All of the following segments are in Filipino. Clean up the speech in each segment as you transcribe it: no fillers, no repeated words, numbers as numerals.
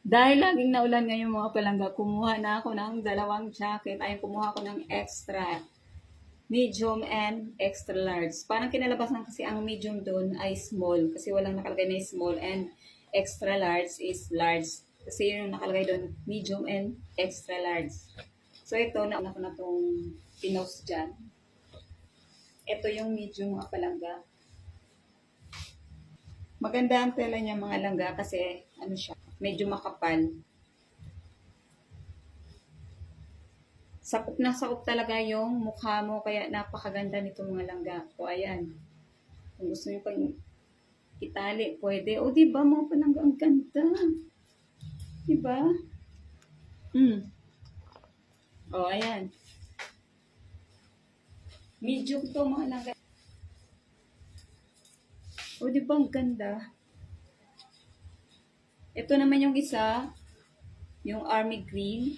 Dahil laging naulan ngayon mga palangga, kumuha na ako ng dalawang jacket. Ayun, kumuha ako ng extra. Medium and extra large. Parang kinalabasan kasi ang medium doon ay small. Kasi walang nakalagay na small. And extra large is large. Kasi yun yung nakalagay doon, medium and extra large. So ito, nauna ko na itong pinost dyan. Ito yung medium mga palangga. Maganda ang tela niya mga langga kasi ano siya, medyo makapal. Sakop na sakop talaga yung mukha mo kaya napakaganda nito mga langga. O ayan. Kung gusto niyo pang itali, pwede. O diba mga palangga, ang ganda. Diba? O ayan. Medium to mga langga. O diba ang ganda? Ito naman yung isa, yung army green.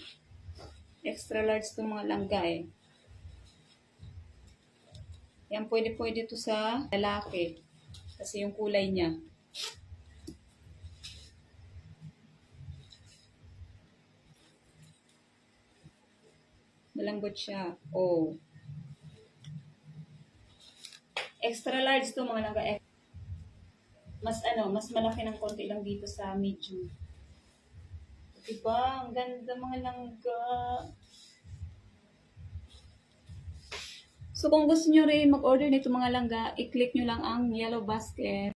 Extra large to mga langga eh. Yan, pwede to sa lalaki. Kasi yung kulay niya. Malambot siya. Oh. Extra large to mga langga. Mas malaki ng konti lang dito sa medium. Diba? Ang ganda mga langga. So kung gusto nyo rin mag-order nito mga langga, i-click nyo lang ang yellow basket.